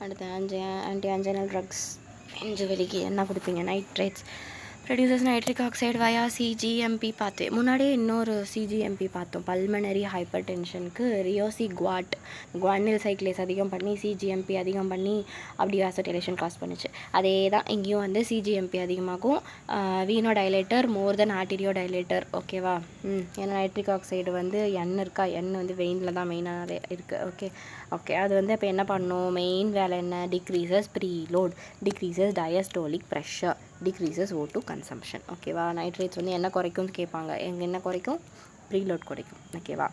அடுத்து anti anginal drugs நெஞ்சு வலிக்கு என்ன கொடுப்பீங்க? நைட்ரேட்ஸ் ப்ரொடியூசர்ஸ் நைட்ரிக் ஆக்சைடு வயா சிஜிஎம்பி பார்த்தேன். முன்னாடியே இன்னொரு சிஜிஎம்பி பார்த்தோம். பல்மனரி ஹைப்பர் டென்ஷனுக்கு ரியோசி குவானில் சைக்ளேஸ் அதிகம் பண்ணி சிஜிஎம்பி அதிகம் பண்ணி அப்படி வாசோடைலேஷன் காஸ் பண்ணுச்சு. அதே தான் இங்கேயும் வந்து சிஜிஎம்பி அதிகமாகும். வீனோ டைலேட்டர் மோர் தென் ஆர்டீரியோ டைலேட்டர். ஓகேவா? ஏன்னா நைட்ரிக் ஆக்சைடு வந்து எண் இருக்கா, எண் வந்து வெயினில் தான் மெயினாக இருக்குது. ஓகே அது வந்து இப்போ என்ன பண்ணும்? மெயின் வேலை என்ன? Decreases preload, decreases diastolic pressure, decreases O2 consumption. ஓகேவா? நைட்ரேட்ஸ் வந்து என்ன குறைக்கும்னு கேட்பாங்க. என்ன குறைக்கும்? ப்ரீலோட் குறைக்கும். ஓகேவா?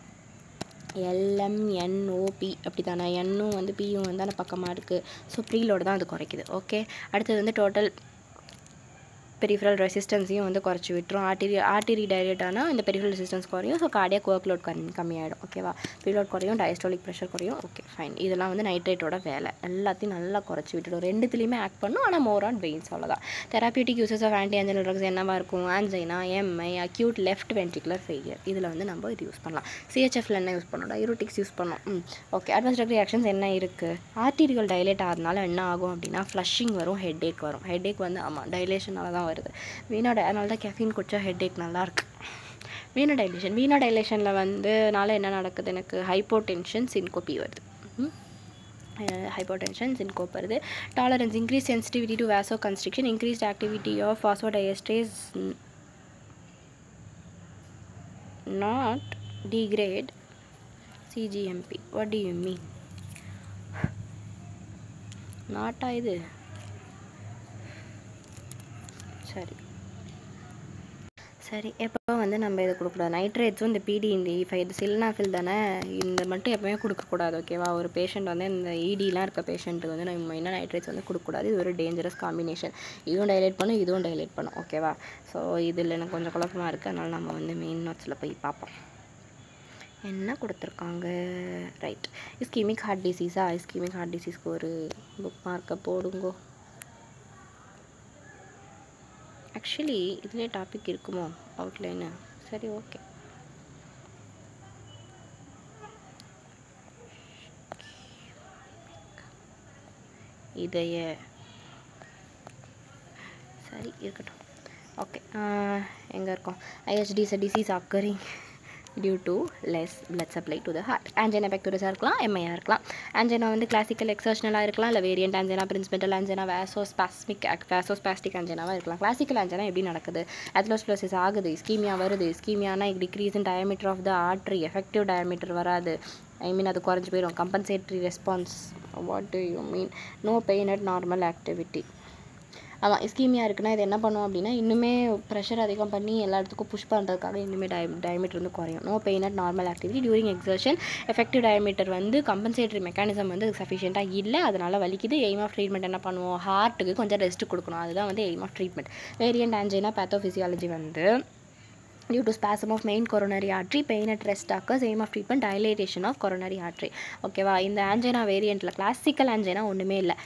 LMNOP அப்படி தானே, எண்ணும் வந்து பியும் வந்து அந்த பக்கமாக இருக்குது. ஸோ ப்ரீலோடு தான் அது குறைக்குது. ஓகே, அடுத்தது வந்து டோட்டல் பெரிஃபரல் ரெசிஸ்டன்ஸையும் வந்து குறைச்சி விட்டுரும். ஆர்டரி டைலேட் ஆனால் இந்த பெரிஃபரல் ரெசிஸ்டன்ஸ் குறையும். ஸோ கார்டியாக் ஒர்க் லோட் கம்மியாகிடும். ஓகேவா? ப்ரீலோட் குறையும், டயஸ்டோலிக் ப்ரெஷர் குறையும். Okay fine. இதெல்லாம் வந்து நைட்ரேட்டோட வேலை. எல்லாத்தையும் நல்லா குறைச்சி விட்டுடும். ரெண்டுத்துலேயுமே ஆக்ட் பண்ணும், ஆனால் மோர் ஆன் வெயின்ஸ். அவ்வளோதான். தெராபியூட்டிக் uses of anti anginal drugs என்னவா இருக்கும்? ஆன்ஜைனா, Mi, acute left ventricular failure. இதில் வந்து நம்ம இது யூஸ் பண்ணலாம். சிஹெச்எஃப்ல என்ன யூஸ் பண்ணோம்? டையூரிட்டிக்ஸ் யூஸ் பண்ணோம். ஓகே, அட்வான்ஸ் ட்ரக் ரியாக்ஷன்ஸ் என்ன இருக்குது? ஆர்டீரியல் டைலேட் ஆகிறதுனால என்ன ஆகும் அப்படின்னா ஃப்ளஷிங் வரும், ஹெட்ஏக் வரும். ஹெட்ஏக் வந்து ஆமாம் டைலேஷனால தான் வருது. அதனால தான் கேஃபீன் குடித்தா ஹெட்ஏக் நல்லாயிருக்கு. வீனோ டைலேஷனில் வந்து நாளை என்ன நடக்குது? எனக்கு ஹைப்போடென்ஷன் சின்கோபி வருது. ஹைப்போடென்ஷன் சின்கோப் வருது. Tolerance increase sensitivity to vasoconstriction, increased activity of phosphodiesterase not degrade CGMP. what do you mean? நாட்டா இது? சரி எப்போ வந்து நம்ம இதை கொடுக்கக்கூடாது. நைட்ரேட்ஸும் இந்த பிடி இந்த இது சில்னாஃபில் தானே, இந்த மட்டும் எப்போவுமே கொடுக்கக்கூடாது. ஓகேவா? ஒரு பேஷண்ட் வந்து இந்த இடிலாம் இருக்க பேஷண்ட்டுக்கு வந்து நம்ம மெயினாக நைட்ரேட்ஸ் வந்து கொடுக்கக்கூடாது. இது ஒரு டேஞ்சரஸ் காம்பினேஷன். இதுவும் டைலேட் பண்ணும், இதுவும் டைலேட் பண்ணும். ஓகேவா? ஸோ இதில் எனக்கு கொஞ்சம் குழப்பமாக இருக்குது. அதனால் நம்ம வந்து மெயின் நோட்ஸில் போய் பார்ப்போம் என்ன கொடுத்துருக்காங்க. ரைட், இஸ்கீமிக் ஹார்ட் டிசீஸா? இஸ்கீமிக் ஹார்ட் டிசீஸ்க்கு ஒரு புக் மார்க்கை போடுங்கோ. ஆக்சுவலி இதிலே டாபிக் இருக்குமோ அவுட்லைனு? சரி ஓகே. இதைய சரி இருக்கட்டும். ஓகே, எங்கே இருக்கோம்? IHD is a disease occurring due to less blood supply to the heart. angina pectoris இருக்கலாம், MI இருக்கலாம். angina வந்து கிளாசிக்கல் எக்ஸர்ஷனலாக இருக்கலாம், இல்லை வேரியண்ட் angina, பிரின்சிபென்டல் angina, வாசோஸ்பாஸ்டிக் anginaவாக இருக்கலாம். கிளாசிக்கல் angina எப்படி நடக்குது? அத்லோஸ்க்ளரோசிஸ் ஆகுது, இஸ்கீமியா வருது. இஸ்கீமியானா decrease in diameter of the artery, effective diameter வராது. அது குறைஞ்சி போயிடும். Compensatory response. What do you mean? No pain at normal activity. ஆமாம், இஸ்கீமியா இருக்குன்னா இது என்ன பண்ணுவோம் அப்படின்னா இன்னுமே ப்ரெஷர் அதிகம் பண்ணி எல்லா இடத்துக்கும் புஷ் பண்ணுறதுக்காக இன்னுமே டயமீட்டர் வந்து குறையும். No pain at normal activity during exertion. Effective diameter வந்து கம்பன்சேட்டரி மெக்கானிசம் வந்து சஃபிஷியண்ட்டாக இல்லை, அதனால் வலிக்குது. எய்ம் ஆஃப் ட்ரீட்மெண்ட் என்ன பண்ணுவோம்? ஹார்ட்டுக்கு கொஞ்சம் ரெஸ்ட் கொடுக்கணும். அதுதான் வந்து aim of treatment. Variant angina pathophysiology வந்து due to spasm of main coronary artery, pain at rest occurs. aim of treatment dilatation of coronary artery. ஓகேவா? இந்த ஆன்ஜைனா வேரியண்ட்டில் கிளாசிக்கல் ஆன்ஜைனா ஒன்றுமே இல்லை,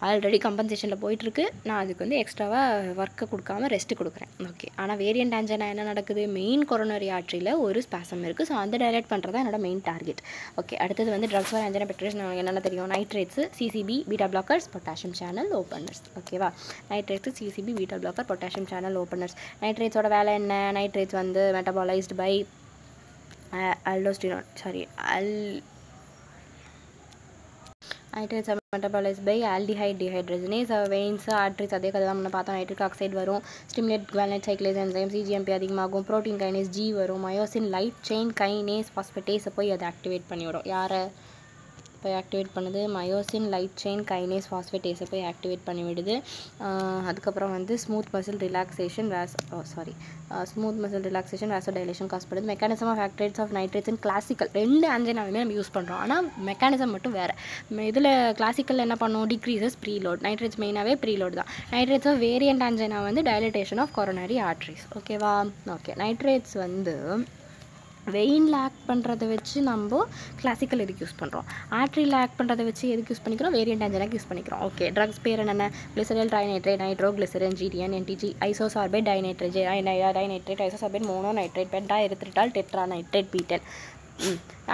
ஆல்ரெடி கம்பன்சேஷனில் போயிட்டுருக்கு. நான் அதுக்கு வந்து எக்ஸ்ட்ராவாக ஒர்க்கை கொடுக்காம ரெஸ்ட்டு கொடுக்குறேன். ஓகே, ஆனால் வேரியண்ட் ஆன்ஜைனா என்ன நடக்குது? மெயின் கொரோனரி ஆர்ட்ரியில் ஒரு ஸ்பாசம் இருக்குது. ஸோ அந்த டைலேட் பண்ணுறது தான் என்னோட மெயின் டார்கெட். ஓகே, அடுத்தது வந்து ட்ரக்ஸ் ஃபார் ஆன்ஜைனா பெக்டோரிஸ் நமக்கு என்னென்ன தெரியும்? Nitrates, CCB, beta blockers, potassium channel openers. ஓகேவா? Nitrates, CCB, beta blocker, potassium channel openers. நைட்ரேட்ஸோட வேலை என்ன? நைட்ரேட்ஸ் வந்து metabolised by nitrates metabolised by aldehyde dehydrogenase. Veins, arteries அதே கதை தான் முன்ன பார்த்தோம். நைட்ரிக் ஆக்சைடு வரும். Stimulate guanylate cyclase enzyme, cGMP அதிகமாகும். ப்ரோட்டீன் கைனேஸ் ஜி வரும். மயோசின் லைட் செயின் கைனேஸ் பாஸ்பேட்டேஸை போய் அதை ஆக்டிவேட் பண்ணிவிடும். யாரை போய் ஆக்டிவேட் பண்ணுது? மயோசின் லைட் செயின் கைனேஸ் பாஸ்பேட்டேஸை போய் ஆக்டிவேட் பண்ணிவிடுது. அதுக்கப்புறம் வந்து smooth muscle relaxation vasodilation cause பண்ணுது. Mechanism of activates of nitrates in classical. ரெண்டு ஆன்ஜைனாவுமே நம்ம யூஸ் பண்ணுறோம், ஆனால் மெக்கானிசம் மட்டும் வேறு. இதில் கிளாசிக்கல் என்ன பண்ணும்? Decreases preload. நைட்ரேட்ஸ் மெயினாகவே ப்ரீலோட் தான். நைட்ரேட்ஸ் ஆஃப் வேரியண்ட் ஆன்ஜைனா வந்து டைலட்டேஷன் ஆஃப் கொரோனரி ஆர்ட்ரிஸ். ஓகேவா? ஓகே, நைட்ரேட்ஸ் வந்து வெயினில் ஆக்ட் பண்ணுறதை வச்சு நம்ம கிளாசிக்கல் எதுக்கு யூஸ் பண்ணுறோம்? ஆர்ட்ரியில் ஆக்ட் பண்ணுறதை வச்சு எதுக்கு யூஸ் பண்ணிக்கிறோம்? வேரியண்ட் ஆன்ஜைனாக்கு யூஸ் பண்ணிக்கிறோம். ஓகே, ட்ரக்ஸ் பேர் என்னென்ன? Glyceryl trinitrate, nitroglycerin, GTN, NTG, isosorbide dinitrate, isosorbide mononitrate, pentaerythritol, tetranitrate, பீட்டன்.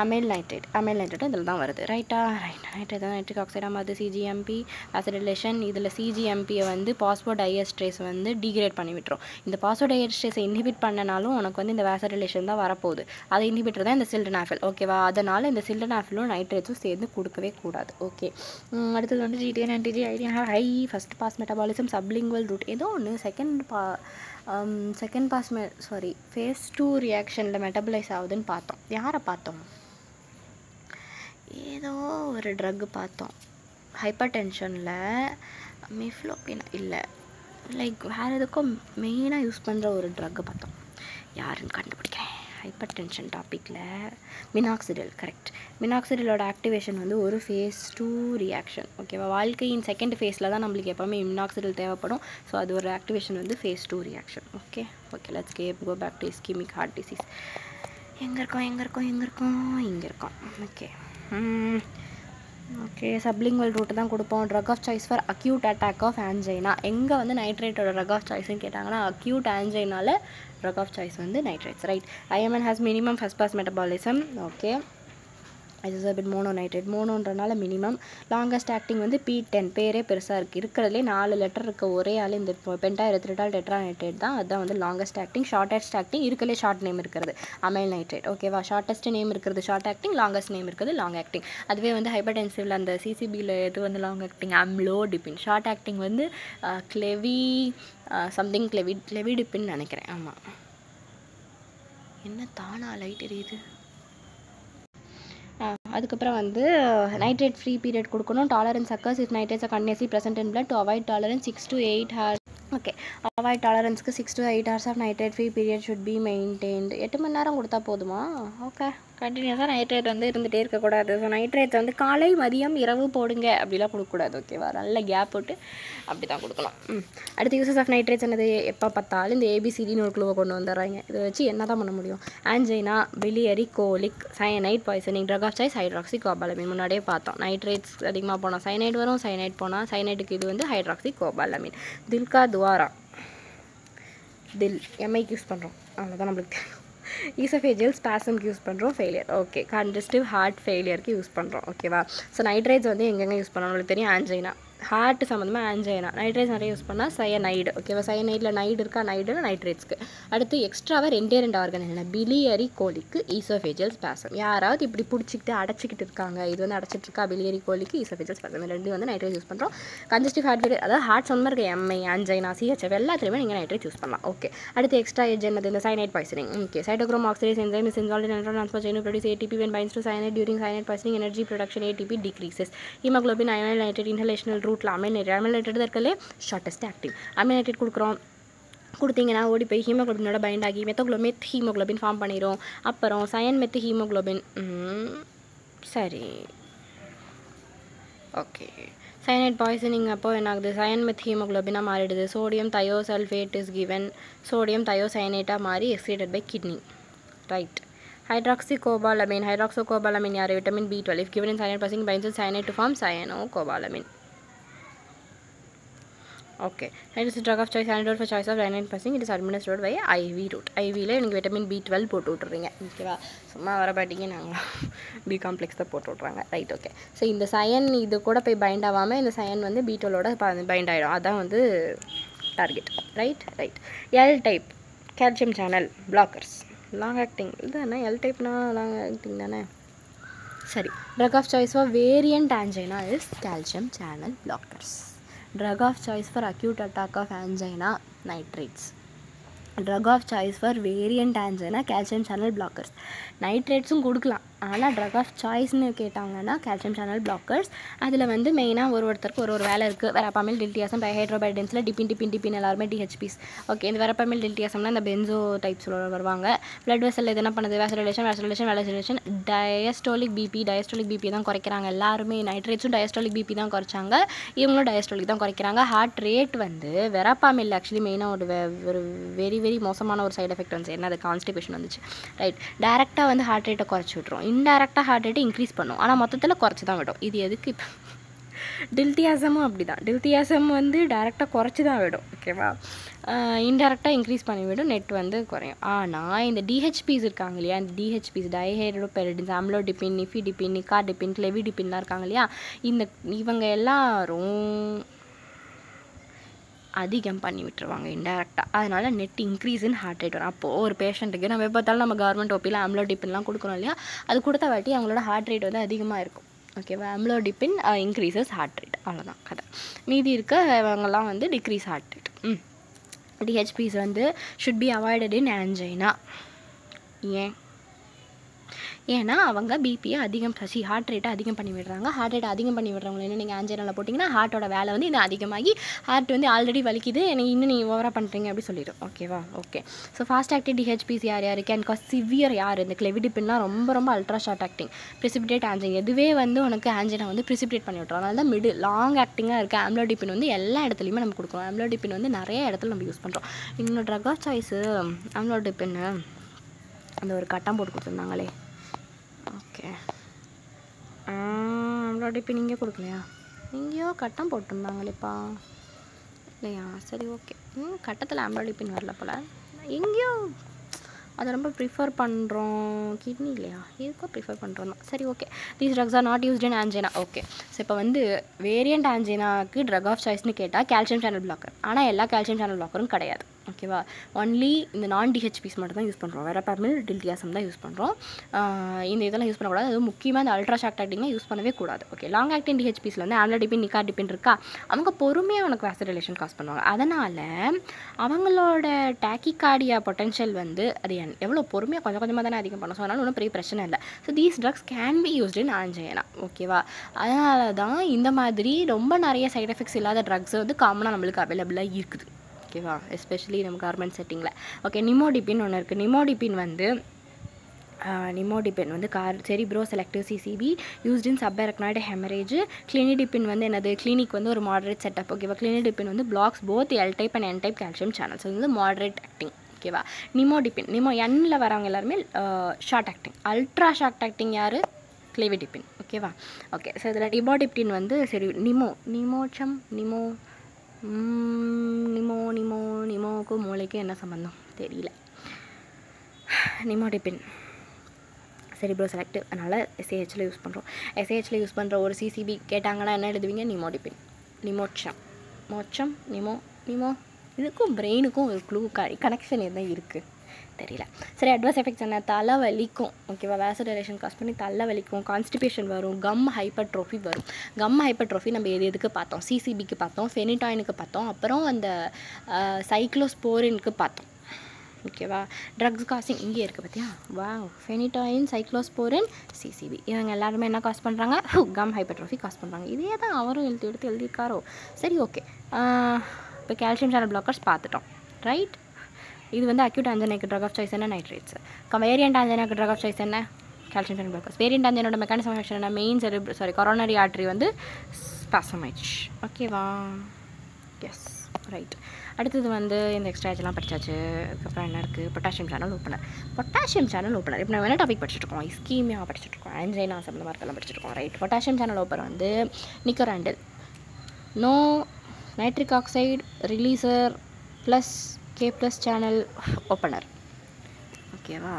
அமைல் நைட்ரேட்டும் இதில் தான் வருது ரைட்டா. ரைட், நைட்ரேட் தான் நைட்ரிக் ஆக்சைடாக மாறுது. சிஜிஎம்பி ஆசிடேஷன். இதில் சிஜிஎம்பியை வந்து பாஸ்போடைஎஸ்ட்ரேஸ் வந்து டீக்ரேட் பண்ணி விட்டுரும். இந்த பாஸ்போடைஎஸ்ட்ரேஸை இன்ஹிபிட் பண்ணனாலும் உனக்கு வந்து இந்த வாசரிலேஷன் தான் வரப்போகுது. அதை இன்ஹிபிட்டர் தான் இந்த சில்டனாஃபில். ஓகேவா? அதனால் இந்த சில்டனாஃபிலும் நைட்ரேட்ஸும் சேர்ந்து கொடுக்கவே கூடாது. ஓகே, அடுத்தது வந்து GTN NTG IDN high first pass metabolism sublingual route ஏதோ ஒன்று ஃபேஸ் 2 ரியாக்ஷனில் மெட்டபலைஸ் ஆகுதுன்னு பார்த்தோம். யாரை பார்த்தோம்? ஏதோ ஒரு ட்ரக்கு பார்த்தோம். ஹைப்பர் டென்ஷனில் மிஃப்ளோபின் இல்லை, லைக் வேறு எதுக்கும் மெயினாக யூஸ் பண்ணுற ஒரு ட்ரக்கு பார்த்தோம். யாருன்னு கண்டுபிடிக்கிறேன். ஹைப்பர் டென்ஷன் டாப்பிக்கில் மினாக்சிடில். கரெக்ட். மினாக்சிடிலோட ஆக்டிவேஷன் வந்து ஒரு ஃபேஸ் 2 ரியாக்ஷன். ஓகேவா? வாழ்க்கையின் செகண்ட் ஃபேஸில் தான் நம்மளுக்கு எப்போவுமே மினாக்சிடில் தேவைப்படும். ஸோ அது ஒரு ஆக்டிவேஷன் வந்து phase 2 reaction. Okay, let's go back to ischaemic heart disease. எங்கே இருக்கோம்? இங்கே இருக்கோம். ஓகே, சப்லிங்குவல் ரூட்டு தான் கொடுப்போம். Drug of choice for acute attack of angina. எங்கே வந்து நைட்ரேட்டோட ட்ரக் ஆஃப் சாய்ஸ்ன்னு கேட்டாங்கன்னா அக்யூட் ஆன்ஜைனால ட்ரக் ஆஃப் சாய்ஸ் வந்து nitrates. Right. IMN has minimum first pass metabolism. Okay, isosorbide mononitrate. மோனோன்றனால மினிமம். லாங்கஸ்ட் ஆக்டிங் வந்து P10. பேரே பெருசாக இருக்குது. இருக்கிறதுலே 4 லெட்டர் இருக்க ஒரே ஆள் இந்த பென்டாஎரித்ரிட்டால் டெட்ராநைட்ரேட் தான். அதுதான் வந்து லாங்கஸ்ட் ஆக்டிங். ஷார்ட்டஸ்ட் ஆக்டிங் இருக்கிறதுலே ஷார்ட் நேம் இருக்கிறது அமைல் நைட்ரேட். ஓகேவா? ஷார்ட்டஸ்ட் நேம் இருக்கிறது ஷார்ட் ஆக்டிங், லாங்கஸ்ட் நேம் இருக்கிறது லாங் ஆக்டிங். அதுவே வந்து ஹைப்பர்டென்சிவில் அந்த சிசிபியில் எது வந்து லாங் ஆக்டிங்? அம்லோடிபின். ஷார்ட் ஆக்டிங் வந்து கிளெவிடிபின் நினைக்கிறேன். ஆமாம், என்ன தானா லைட் எரியுது. அதுக்கப்புறம் வந்து நைட்ரேட் ஃப்ரீ பீரியட் கொடுக்கணும். Tolerance occurs if nitrates R continuously present in blood to avoid tolerance 6 to 8 hours. Okay, avoid டாலரன்ஸ்க்கு 6 to 8 hours of nitrate free period should be maintained. 8 மணி நேரம் கொடுத்தா போதுமா? ஓகே, கண்டினியூஸாக நைட்ரேட் வந்து இருந்துகிட்டே இருக்கக்கூடாது. ஸோ நைட்ரேட்ஸ் வந்து காலை மதியம் இரவு போடுங்க அப்படிலாம் கொடுக்கக்கூடாது. ஓகேவா? நல்ல கேப் போட்டு அப்படி தான் கொடுக்கணும். அடுத்து யூசஸ் ஆஃப் நைட்ரேட்ஸ் என்னது? எப்போ பார்த்தாலும் இந்த ஏபிசிடின்னு ஒரு குழுவை கொண்டு வந்துடுறாங்க. இதை வச்சு என்ன தான் பண்ண முடியும்? Angina, biliary colic, cyanide poisoning. Drug of choice hydroxocobalamin. முன்னாடியே பார்த்தோம். நைட்ரேட்ஸ் அதிகமாக போனால் சைனைட் வரும், சைனைட் போனால் சைனைட்டுக்கு இது வந்து ஹைட்ராக்சி கோபாலமின். தில்கா துவாரா, தில் எம்ஐக்கு யூஸ் பண்ணுறோம், அவ்வளோதான் நம்மளுக்கு தெரியும். ஈசோஃபேஜியல் ஸ்பாசம்க்கு யூஸ் பண்ணுறோம். ஃபெயிலியர். ஓகே, கன்ஜஸ்டிவ் ஹார்ட் ஃபெயிலியருக்கு யூஸ் பண்ணுறோம். ஓகேவா? ஸோ நைட்ரேட்ஸ் வந்து எங்கெங்கே யூஸ் பண்ணணும் நம்மளுக்கு தெரியும். ஆன்ஜைனா, ஹார்ட் சம்மந்தமாக ஆன்ஜைனா. நைட்ரேட்ஸ் நிறைய யூஸ் பண்ணால் சயனைடு. ஓகேவா? சயனைடில் நைடு இருக்கா? நைடுன்னு நைட்ரேட்ஸ்க்கு. அடுத்து எக்ஸ்ட்ராவாக 2 ஆர்கன் என்ன? பிலியரி கோலிக்கு, ஈசோஃபேஜியல் ஸ்பாசம். யாராவது இப்படி பிடிச்சிக்கிட்டு அடைச்சிக்கிட்டு இருக்காங்க, இது வந்து அடைச்சிட்டு இருக்கா, பிலியரி கோலிக்கு, ஈசோஃபேஜியல் ஸ்பாசம். இந்த 2 வந்து நைட்ரேட் யூஸ் பண்ணுறோம். கன்ஜஸ்டிவ் ஹார்ட் ஃபெயிலியர், அதாவது ஹார்ட் சம்மந்தமாக இருக்க எம்ஐ, ஆன்ஜைனா, சிஹெச்எஃப் எல்லாத்துலேயுமே நீங்கள் நைட்ரேட் யூஸ் பண்ணலாம். ஓகே, அடுத்து எக்ஸ்ட்ரா ஏஜ் என்னது? இந்த cyanide poisoning. Okay, cytochrome oxidase enzyme is involved in transfer chain to produce ATP when binds to cyanide. During cyanide poisoning, energy production ATP decreases. Hemoglobin, amyl nitrate, inhalational route, amyl nitrate இருக்கலே shortest active. amyl nitrate கொடுத்தீங்கன்னா ஓடி போய் ஹீமோக்ளோபினோட find ஆகி மெத் haemoglobin form பண்ணிடும். அப்புறம் cyanmethaemoglobin. சரி, okay. Cyanide poisoning அப்போ என்ன ஆகுது? சயன் மெத் ஹீமோக்ளோபினாக மாறிடுது. Sodium thiosulphate is given. Sodium தயோசயனேட்டாக மாறி excreted by kidney. Right. Hydroxycobalamin. Hydroxocobalamin யார்? Vitamin B12. If given in cyanide poisoning binds with cyanide to form cyanocobalamin. Okay, it is a drug of choice antidote for choice of cyanide poisoning. It is administered by IV route. IV-ல எனக்கு vitamin B12 போட்டு விட்டுறீங்க. ஓகேவா? சும்மா வர பாட்டிங்க நாங்கள் B complex தான் போட்டு விட்றாங்க. Right. Okay, so இந்த சயன் இது கூட போய் பைண்ட் ஆகாமல் இந்த சயன் வந்து B12ஓட பைண்ட் ஆகிடும். அதான் வந்து target. Right. L type calcium channel blockers. Long acting இதுதானே? எல் டைப்னா லாங் ஆக்டிங் தானே? சரி. Drug of choice for variant angina is calcium channel blockers. Drug of choice for acute attack of angina, nitrates. Drug of choice for variant angina, calcium channel blockers. நைட்ரேட்ஸும் கொடுக்கலாம், ஆனால் drug of சாய்ஸ்னு கேட்டாங்கன்னா calcium channel blockers. அதில் வந்து மெயினாக ஒருத்தருக்கு ஒரு வேலை இருக்குது. வெரப்பாமில் டில்டியாசம், டைஹைட்ரோபைடன்ஸில் டிபின் எல்லாருமே டிஹெச்பிஸ். ஓகே, இந்த வெரப்பாமில் டில்டியாசம்னா இந்த பென்சோ டைப்ஸில் வருவாங்க. பிளட் வெசல் இது என்ன பண்ணுது? வேசரிலேஷன், டயஸ்டோலிக் பிபி தான் குறைக்கிறாங்க. எல்லாருமே நைட்ரேட்ஸும் டயஸ்டோலிக் பிபி தான் குறைச்சாங்க, இவங்களும் டயஸ்டோலிக் தான் குறைக்கிறாங்க. ஹார்ட் ரேட் வந்து வெரப்பாமில் ஆக்சுவலி மெயினாக ஒரு வெரி மோசமான ஒரு சைட் எஃபெக்ட் வந்துச்சு. என்ன? அது கான்ஸ்டிபேஷன் வந்துச்சு. ரைட். டேரெக்டாக வந்து ஹார்ட் ரேட்டை குறைச்சி விட்ரும், இன்டெரக்டாக ஹார்ட் ரேட்டை இன்க்ரீஸ் பண்ணும், ஆனால் மொத்தத்தில் குறைச்சி தான் விடும். இது எதுக்கு? இப்போ டில்டியாசமும் அப்படி தான். டில்டியாசம் வந்து டேரெக்டாக குறைச்சி தான் விடும். ஓகேவா? இன்டெரக்டாக இன்க்ரீஸ் பண்ணிவிடும், நெட் வந்து குறையும். ஆனால் இந்த டிஹெச்பிஸ் இருக்காங்க இல்லையா, இந்த டிஹெச்பிஸ் டைஹைட்ரோபெரிடின்ஸ், அம்லோடிபின், நிஃபிடிபின், நிகாடிபின், கிளெவிடிபின்லாம் இருக்காங்க இல்லையா, இவங்க எல்லாரும் அதிகம் பண்ணி விட்டுருவாங்க இன்டெரக்டாக. அதனால் net increase in heart rate வரும். அப்போது ஒரு பேஷண்ட்டுக்கு நம்ம பார்த்தாலும் நம்ம கவர்மெண்ட் ஓபியில் அம்லோடிபின்லாம் கொடுக்குறோம் இல்லையா, அது கொடுத்த வாட்டி அவங்களோட ஹார்ட் ரேட் வந்து அதிகமாக இருக்கும். ஓகேவா, அம்லோடிபின் இன்க்ரீசஸ் ஹார்ட் ரேட், அவ்வளோதான் கதை. மீதி இருக்க இவங்கெல்லாம் வந்து டிக்ரீஸ் ஹார்ட் ரேட். டிஹெச்பிஸ் வந்து should be avoided in angina. ஏன்னா அவங்க பிபியை ஹார்ட் ரேட்டை அதிகம் பண்ணி விடுறாங்க. ஹார்ட் ரேட்டை அதிகம் பண்ணி விடுறவங்க என்ன, நீங்கள் ஆன்ஜைனாவில் போட்டிங்கன்னா ஹார்ட்டோட வேலை வந்து இன்னும் அதிகமாகி ஹார்ட் வந்து ஆல்ரெடி வலிக்குது, இன்னும் நீங்கள் ஓவராக பண்ணுறீங்க அப்படி சொல்லிடும். ஓகேவா, ஓகே. ஸோ ஃபாஸ்ட் ஆக்டிங் டிஹெச்பிஸ் யார் கேன் காஸ் சிவியர் இந்த கிளெவிடிபின்லாம் ரொம்ப அல்ட்ரா ஷார்ட் ஆக்டிங் ப்ரிசிபிடேட் ஆன்ஜைன். எதுவே வந்து உனக்கு ஆன்ஜைனை வந்து ப்ரிசிபிடேட் பண்ணி விட்றோம். அதனால தான் லாங் ஆக்டிங்காக இருக்குது அம்லோடிபின் வந்து எல்லா இடத்துலையுமே நம்ம கொடுக்குறோம். அம்லோடிபின் வந்து நிறைய இடத்துல நம்ம யூஸ் பண்ணுறோம். இன்னொரு ட்ரக் ஆஃப் சாய்ஸு அம்லோடிபின் அந்த ஒரு கட்டம் போட்டு கொடுத்துருந்தாங்களே, ஓகே. அம்லோடிபின் இங்கே கொடுக்கலையா, எங்கேயோ கட்டம் போட்டிருந்தாங்களேப்பா, இல்லையா? சரி, ஓகே. கட்டத்தில் அம்லோடிபின் வரல போல், எங்கேயோ அதை ரொம்ப ப்ரிஃபர் பண்ணுறோம். கிட்னி இல்லையா, எதுக்கோ ப்ரிஃபர் பண்ணுறோம் தான். சரி, okay. These drugs are not used in angina. Okay. So இப்போ வந்து வேரியண்ட் ஆன்ஜைனாக்கு ட்ரக் ஆஃப் சாய்ஸ்னு கேட்டால் கால்சியம் சேனல் பிளாக்கர். ஆனால் எல்லா கால்சியம் சேனல் பிளாக்கரும் கிடையாது. ஓகேவா, ஒன்லி இந்த நான் டிஹெச்பிஸ் மட்டும் தான் யூஸ் பண்ணுறோம். வெரபாமில், டில்டியாசம் தான் யூஸ் பண்ணுறோம். இந்த இதெல்லாம் யூஸ் பண்ணக்கூடாது. அதுவும் முக்கியமாக இந்த அல்ட்ரா ஷார்ட் ஆக்டிங்லாம் யூஸ் பண்ணவே கூடாது. ஓகே. லாங் ஆக்டிங் டிஹெச்பிஸில் வந்து அம்லோடிபின், நிகாடிபின் இருக்கா, அவங்க பொறுமையாக உனக்கு வாசோடைலேஷன் காஸ் பண்ணுவாங்க. அதனால் அவங்களோட டாக்கிகார்டியா பொட்டன்ஷியல் வந்து அது எவ்வளோ பொறுமையாக கொஞ்சம் கொஞ்சமாக தானே அதிகம் பண்ணும். ஸோ அதனால் ஒன்றும் பெரிய பிரச்சனை இல்லை. So these drugs can be used in angina. ஓகேவா, அதனால தான் இந்த மாதிரி ரொம்ப நிறைய சைட் எஃபெக்ட்ஸ் இல்லாத ட்ரக்ஸ் வந்து காமனாக நம்மளுக்கு அவைலபிளாக இருக்குது. ஓகேவா, எஸ்பெஷலி நம்ம கவர்மெண்ட் செட்டிங்கில். ஓகே. நிமோடிபின் ஒன்று இருக்குது. நிமோடிபின் வந்து cerebro selective CCB used in subarachnoid haemorrhage. Cilnidipine வந்து என்னது, கிளினிக் வந்து ஒரு மாடரேட் செட்டப். ஓகேவா, கிளினிடிபின் வந்து blocks both L type and N type calcium channels. அது வந்து மாடரேட் ஆக்டிங். ஓகேவா, நிமோடிபின் எண்ணில் வரவங்க எல்லாருமே short acting. Ultra short acting யார், கிளெவிடிபின். ஓகேவா, ஓகே. ஸோ இதில் நிமோடிபின் வந்து சரி, நிமோவுக்கு மூளைக்கு என்ன சம்மந்தம் தெரியல. நிமோடிபின் செரிப்ரோ செலக்டிவ், அதனால் எஸ்ஏஹெச்சில் யூஸ் பண்ணுறோம். எஸ்ஏஹெச்சில் யூஸ் பண்ணுற ஒரு சிசிபி கேட்டாங்கன்னா என்ன எழுதுவீங்க, நிமோடிபின். நிமோ இதுக்கும் பிரெயினுக்கும் ஒரு க்ளூ கனெக்ஷன் எதுனா இருக்குது தெரியல. சரி, அட்வர்ஸ் எஃபெக்ட்ஸ் என்ன, தலை வலிக்கும். ஓகேவா, வாசோடைலேஷன் காஸ் பண்ணி தலை வலிக்கும், கான்ஸ்டிபேஷன் வரும், கம் ஹைப்பர்ட்ரோஃபி வரும். கம் ஹைப்பர்ட்ரோஃபி நம்ம எதுக்கு பார்த்தோம், சிசிபிக்கு பார்த்தோம், ஃபெனிடாயினுக்கு பார்த்தோம், அப்புறம் அந்த சைக்ளோஸ்போரினுக்கு பார்த்தோம். ஓகேவா, ட்ரக்ஸ் காசிங் இங்கே இருக்குது பார்த்தியா, வா, ஃபெனிடாயின், சைக்ளோஸ்போரின், சிசிபி, இவங்க எல்லாருமே என்ன காஸ் பண்ணுறாங்க, கம் ஹைப்பர்ட்ரோஃபி காஸ் பண்ணுறாங்க. இதே தான் அவரும் எடுத்து எழுதியிருக்காரோ. சரி, ஓகே. இப்போ கால்சியம் சேனல் பிளாக்கர்ஸ் பார்த்துட்டோம், ரைட். இது வந்து அக்யூட் ஆன்ஜைனாக்கு ட்ரக் ஆஃப் சாய்ஸ் என்ன, நைட்ரேட்ஸ். வேரியண்ட் ஆன்ஜைனாக்கு ட்ரக் ஆஃப் சாய்ஸ் என்ன, கால்சியம் சேனல் பிளாக்கர்ஸ். வேரியண்ட் ஆன்ஜைனோட மெக்கானிசம் ஆஃப் ஆக்ஷன் என்ன, மெயின் கொரோனரி ஆர்டரி வந்து ஸ்பாசமைட்ஸ். ஓகேவா, எஸ், ரைட். அடுத்தது வந்து இந்த எக்ஸ்ட்ராஜெலாம் படித்தாச்சு. அதுக்கப்புறம் என்ன இருக்குது, பொட்டாசியம் சேனல் ஓப்பனர். இப்போ நம்ம என்ன டாபிக் படிச்சுட்ருக்கோம், இஸ்கீமியா படிச்சுட்ருக்கோம், ஆன்ஜைனா சம்மந்தமாக இருக்கலாம் படிச்சுட்ருக்கோம், ரைட். பொட்டாசியம் சேனல் ஓப்பனர் வந்து nicorandil, NO nitric oxide releaser plus K+ channel opener. ஓகேவா,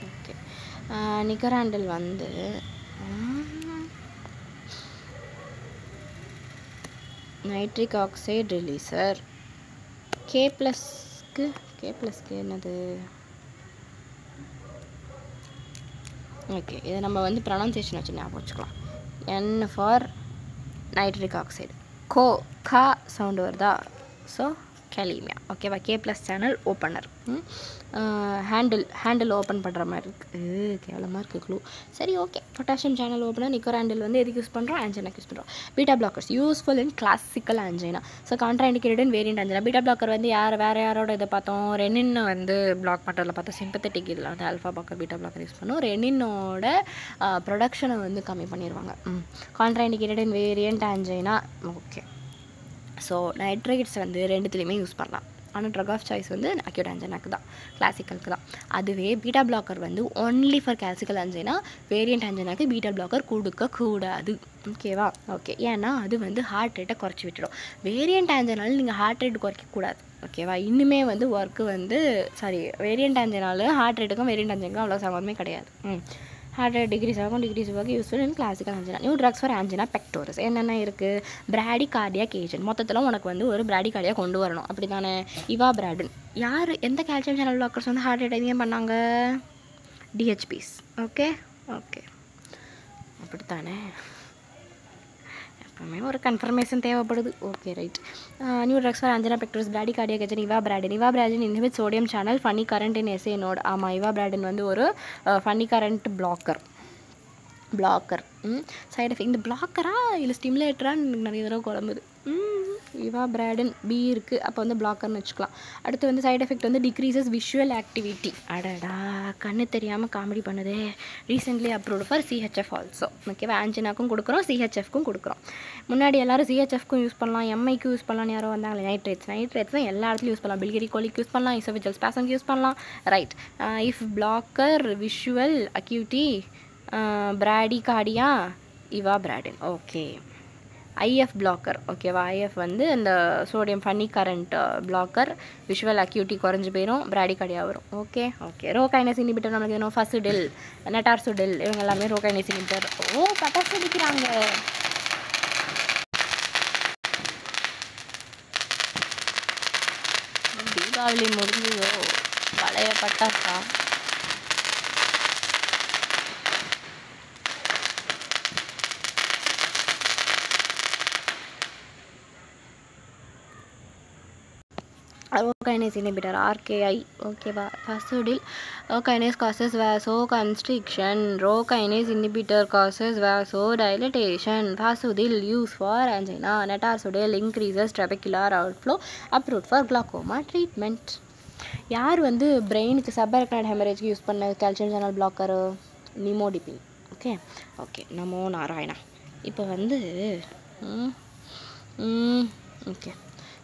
ஓகே. நிக்கோராண்டில் வந்து நைட்ரிக் ஆக்சைடு ரிலீசர். K+க்கு என்னது, ஓகே. இதை நம்ம வந்து ப்ரொனன்சியேஷன் வச்சு ஞாபகம் வச்சுக்கலாம். N ஃபார் நைட்ரிக் ஆக்சைடு, கா சவுண்டு வருதா, ஸோ கலீமியா. ஓகேவா, K+ channel opener. Handle open பண்ணுற மாதிரி இருக்குது, கேவலமாக இருக்குது க்ளூ. சரி, okay. Potassium channel opener nicorandil வந்து எதுக்கு யூஸ் பண்ணுறோம், ஆன்ஜைனாக்கு யூஸ் பண்ணுறோம். Beta blockers useful in classical angina. So contraindicated in variant angina. Beta blocker வந்து வேறு யாரோட இதை பார்த்தோம், ரெனின் வந்து பிளாக் பண்ணுறதுல பார்த்தோம். சிம்பத்தட்டிக் இதில் வந்து alpha blocker, beta blocker use பண்ணோம். ரெனினோட ப்ரொடக்ஷனை வந்து கம்மி பண்ணிடுவாங்க. Contraindicated in variant angina. Okay. So nitrates வந்து ரெண்டுத்துலேயுமே யூஸ் பண்ணலாம். ஆனால் ட்ரக் ஆஃப் சாய்ஸ் வந்து அக்யூட் ஆஞ்சனாக்கு தான், கிளாசிக்கலுக்கு தான். அதுவே பீட்டா பிளாக்கர் வந்து only for classical angina, variant ஆஞ்சனாக்கு பீட்டா பிளாக்கர் கொடுக்கக்கூடாது. ஓகேவா? ஓகே. ஏன்னா அது வந்து ஹார்ட் ரேட்டை குறைச்சி விட்டுடும். வேரியண்ட் ஆஞ்சனாலும் நீங்கள் ஹார்ட் ரேட் குறைக்கக்கூடாது. ஓகேவா? இன்னுமே வந்து ஒர்க்கு வந்து வேரியண்ட் ஆஞ்சனாலும் ஹார்ட் ரேட்டுக்கும் வேரியண்ட் ஆஞ்சனுக்கும் அவ்வளோ சம்மந்தமே கிடையாது. ஹார்ட் ரேட் டிகிரீஸ் ஆகும் useful in classical angina. New drugs for angina pectoris என்னென்ன இருக்குது? Bradycardiac agent. மொத்தத்தில் உனக்கு வந்து ஒரு பிராடிகார்டியா கொண்டு வரணும், அப்படி தானே? இவாபிராடின். யார் எந்த கால்சியம் சேனல் பிளாக்கர்ஸ் வந்து ஹார்ட் ரேட் அதிகம் பண்ணாங்க? டிஹெச்பிஸ். ஓகே ஓகே, அப்படித்தானே? எப்பவுமே ஒரு கன்ஃபர்மேஷன் தேவைப்படுது. Okay right. New drugs for angina pectoris bradycardiac agent ivabradine inhibit sodium channel funny current in SA node. ஆமாம், இவாபிராடின் வந்து ஒரு funny current blocker. Side effect இந்த பிளாக்கரா இல்லை ஸ்டிமுலேட்டரான்னு எனக்கு நிறைய தடவை குழம்புது. இவாபிராடின் பி இருக்குது, அப்போ வந்து பிளாக்கர்னு வச்சுக்கலாம். அடுத்து வந்து சைடு எஃபெக்ட் வந்து டிக்ரீசஸ் விஷுவல் ஆக்டிவிட்டி. அடடா, கண்ணு தெரியாமல் காமெடி பண்ணுதே. Recently approved for CHF also. ஓகேவா? ஆஞ்சனாக்கும் கொடுக்குறோம், சிஹெச்எஃப்க்கும் கொடுக்குறோம். முன்னாடி எல்லாரும் சிஹெச்எஃப்க்கும் யூஸ் பண்ணலாம், எம்ஐக்கும் யூஸ் பண்ணலாம்னு யாரோ வந்தாங்களே. நைட்ரேட்ஸ் தான் எல்லா இடத்துலையும் யூஸ் பண்ணலாம். பில்கரி கோலிக்கு யூஸ் பண்ணலாம், இசோஃபேஜியல் ஸ்பாசம்க்கு யூஸ் பண்ணலாம். Right. If blocker visual acuity bradycardia ivabradine. Okay. If blocker. ஓகேவா? ஐஎஃப் வந்து இந்த sodium funny current blocker, visual acuity குறைஞ்சி போயிடும், பிராடிகார்டியா வரும். Okay okay. ரோகைனேஸ் இன்ஹிபிட்டர் நம்மளுக்கு வேணும். ஃபசுடில், நெட்டார்சுடில், இவங்க எல்லாமே ரோகைனேஸ் இன்ஹிபிட்டர். ஓ, பட்டாசு அடிக்கிறாங்க. தீபாவளி முடிஞ்சதோ? பழைய பட்டாசா? ரோகைனேஸ் இன்ஹிபிட்டர் RKI. ஓகேவா? Fasudil. Rho kinase causes vasoconstriction. Rho kinase inhibitor causes vasodilatation. Fasudil use for angina. Netarsudil increases trabecular outflow, approved for glaucoma treatment. யார் வந்து பிரெயினுக்கு சப்அரக்னாய்டு ஹெமரேஜ்க்கு யூஸ் பண்ண calcium channel blocker? Nimodipine. Okay okay. நமோ நாராயணா. இப்போ வந்து okay.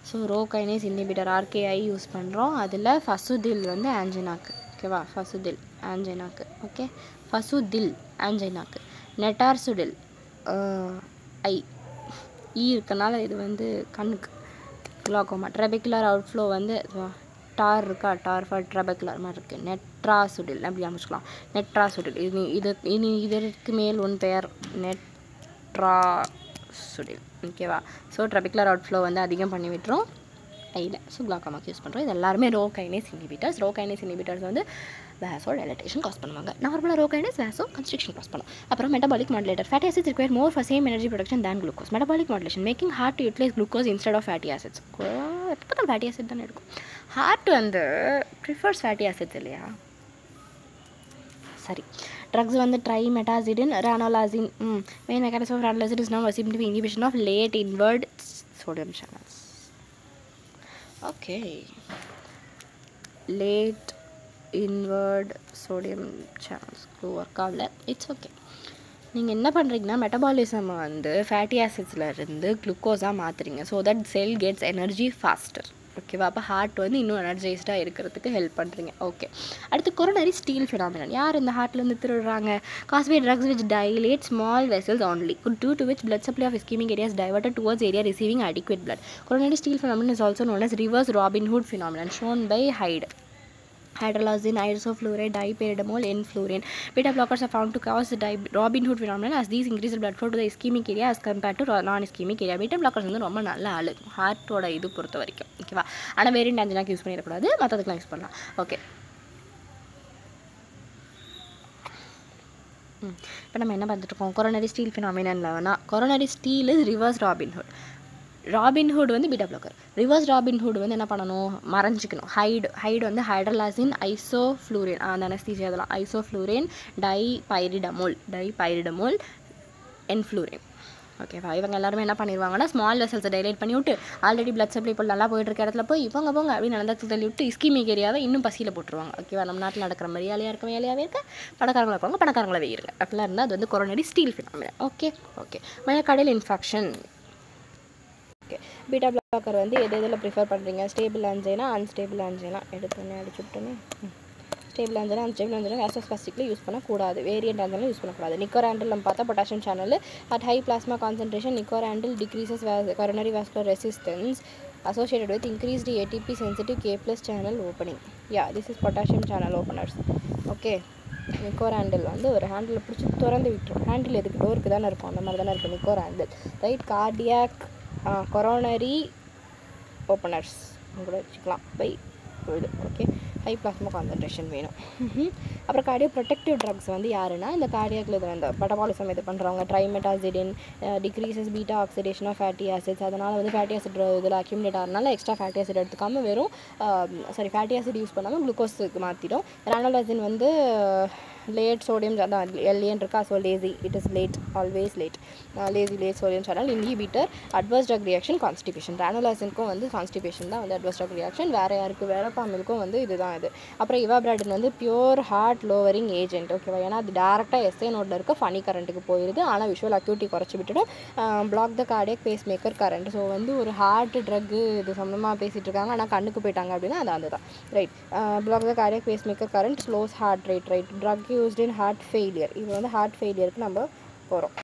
So rho kinase inhibitor RKI use பண்ணுறோம். அதில் ஃபசுடில் வந்து ஆஞ்சனாக்கு. ஓகேவா? ஃபசுடில் ஆஞ்சனாக்கு. ஓகே. ஃபசுடில் ஆஞ்சனாக்கு. நெட்டார்சுடில் இருக்கனால இது வந்து கண்ணுக்கு கிளாக்கோமா. ட்ரெபெகுலர் அவுட்ஃப்ளோ வந்து டார் இருக்கா, டார் ஃபார் ட்ரெபெகுலர் மாதிரி இருக்குது. நெட்ராசுடில் அப்படி அமைச்சிக்கலாம். நெட்ராசுடில். இதற்கு மேல் ஒன் பெயர் நெட்ராசுடில். ஓகேவா? ஸோ ட்ரெபெகுலர் அவுட்ஃப்ளோ வந்து அதிகம் பண்ணி விட்டுரும் ஐயில். ஸோ கிளாக்கோமாக்கு யூஸ் பண்ணுறோம். இது எல்லாருமே ரோகைனேஸ் இன்ஹிபிட்டர்ஸ். ரோகைனேஸ் இன்ஹிபிட்டர்ஸ் வந்து vasodilatation காஸ் பண்ணுவாங்க. நார்மலாக ரோகைனேஸ் vasoconstriction காஸ் பண்ணும். அப்புறம் metabolic modulator. Fatty acids require more for same energy production than glucose. Metabolic modulation making heart to utilise glucose instead of fatty acids. எப்போ தான் fatty acid தானே இருக்கும். Heart வந்து prefers fatty acids இல்லையா? சரி. Drugs வந்து trimetazidine, ranolazine. Main mechanism of ranolazine is now assumed to be inhibition of late inward sodium channels. Okay. Late inward sodium channels work ஆகல. It's okay. நீங்கள் என்ன பண்ணுறீங்கன்னா மெட்டபாலிசம் வந்து fatty ஆசிட்ஸில் இருந்து குளுக்கோஸாக மாற்றுறீங்க. So that cell gets energy faster. ஓகேவா? அப்போ ஹார்ட் வந்து இன்னும் எனர்ஜைஸ்டாக இருக்கிறதுக்கு ஹெல்ப் பண்ணுறீங்க. ஓகே. அடுத்து கொரோனரி ஸ்டீல் ஃபினாமினன். யார் இந்த ஹார்ட்லேருந்து திருடுறாங்க? காஸ்வே drugs which dilate small vessels only, due to which blood supply of ischemic areas diverted towards area receiving adequate blood. Coronary steal phenomenon is also known as reverse Robin Hood phenomenon, shown by Hyde. Hydralazine, isoflurane, dipyridamole, enflurane. Beta blockers are found to cause the Robin Hood phenomenon as these increase the blood flow to the ischemic area as compared to non-ischemic area. Beta blockers வந்து ரொம்ப நல்ல ஆளு ஹார்ட்டோட இது பொறுத்த வரைக்கும். ஓகேவா? ஆனால் variant ஆஞ்சனாக்கு use பண்ணிடக்கூடாது, மற்றதுக்கெலாம் யூஸ் பண்ணலாம். ஓகே. இப்போ நம்ம என்ன பார்த்துட்ருக்கோம்? கொரோனரி ஸ்டீல் ஃபினாமினனில் வேணா coronary steel is reverse Robin Hood. Robin Hood வந்து பீட்டா பிளாக்கர். ரிவர்ஸ் ராபின்ஹுட் வந்து என்ன பண்ணணும்? மறைஞ்சிக்கணும். ஹைடு வந்து ஹைட்ரலாசின், ஐசோஃப்ளூரேன், அந்த அனஸ்தீசியா அதெல்லாம் ஐசோஃப்ளூரேன், டைபைரிடமோல், என்ஃப்ளூரேன். ஓகேவா? இவங்க எல்லாருமே என்ன பண்ணிடுவாங்கன்னா ஸ்மால் வெசல்ஸை டைலேட் பண்ணி விட்டு ஆல்ரெடி பிளட் சப்ளை இப்போ நல்லா போயிட்டு இருக்க இடத்துல போய் இவங்க போங்க அப்படின்னு நடந்து தள்ளி விட்டு இஸ்கிமிக் ஏரியாவை இன்னும் பசியில் போட்டுருவாங்க. ஓகேவா? நம்ம நாட்டில் நடக்கிற மாதிரி வேலையாக இருக்க பணக்காரங்களாக இருப்பாங்க, பணக்காரங்களே இருங்க. அப்படிலாம் இருந்தால் அது வந்து coronary steal phenomenon. Okay okay. மயக்கடையில் இன்ஃபெக்ஷன். ஓகே. பீட்டா பிளாக்கர் வந்து எது எதில் ப்ரிஃபர் பண்ணுறீங்க? Stable angina, unstable angina? எடுத்தோன்னே அடிச்சுட்டோன்னே. ஸ்டேபிள் ஆன்ஜைனா, அன்ஸ்டேபிள் ஆன்ஜைனா வேசோஸ்பாஸ்டிக்கில் யூஸ் பண்ணக்கூடாது. வேரியண்ட் ஆன்ஜைனா யூஸ் பண்ணக்கூடாது. நிக்கோராண்டில் நம்ம பார்த்தா potassium channel at high plasma concentration nicorandil decreases coronary vascular resistance associated with increased ATP sensitive K plus channel opening. Yeah, this is potassium channel openers. Okay. நிக்கோராண்டில் வந்து ஒரு handle பிடிச்சி திறந்து விட்டுரும். Handle எதுக்கு? டோருக்கு தானே இருக்கும். அந்த மாதிரி தானே இருக்கும் நிக்கோராண்டில். ரைட். கார்டியாக் கொரோனரி ஓப்பனர்ஸ் கூட வச்சுக்கலாம் பை இது. ஓகே. ஹை பிளாஸ்மா கான்சன்ட்ரேஷன் வேணும். அப்புறம் கார்டியோ ப்ரொடெக்டிவ் ட்ரக்ஸ் வந்து யாருன்னா இந்த கார்டியாக்கில் இதில் இந்த மெட்டபாலிசம் இது பண்ணுறவங்க trimetazidine decreases beta oxidation of fatty acids. அதனால் வந்து ஃபேட்டி ஆசிட் இதில் அக்யூமுலேட் ஆகிறனால எக்ஸ்ட்ரா ஃபேட்டி ஆசிட் எடுத்துக்காமல் வெறும் ஃபேட்டி ஆசிட் யூஸ் பண்ணாமல் குளுக்கோஸுக்கு மாற்றிடும். ரானோலாசின் வந்து லேட் சோடியம் அதான் எல்ஏன் இருக்கா. So lazy it is late always late late sodium channel inhibitor adverse drug reaction constipation. ரானோலாசினுக்கும் வந்து கான்ஸ்டிபேஷன் தான் வந்து அட்வர்ஸ் ட்ரக் ரியாக்ஷன். வேறு யாருக்கு? வேரப்பாமிலுக்கும் வந்து இதுதான் இது. அப்புறம் இவாபிராடின் வந்து பியூர் ஹார்ட் லோவரிங் ஏஜென்ட். ஓகேவா? ஏன்னா அது டேரெக்டாக எஸ்ஏ நோட்டில் இருக்க ஃபனி கரண்ட்டுக்கு போயிடுது. ஆனால் விஷுவல் அக்யூட்டி குறைச்சி விட்டுடும். Block the cardiac pacemaker current. So வந்து ஒரு ஹார்ட் ட்ரக்கு இது சம்மந்தமாக பேசிகிட்டு இருக்காங்க, ஆனால் கண்ணுக்கு போயிட்டாங்க அப்படின்னா அது அந்த தான். Right. Block the cardiac pacemaker current slows heart rate. Right. Drug used in heart failure. இது வந்து ஹார்ட் ஃபெயிலியருக்கு நம்ம போகிறோம்.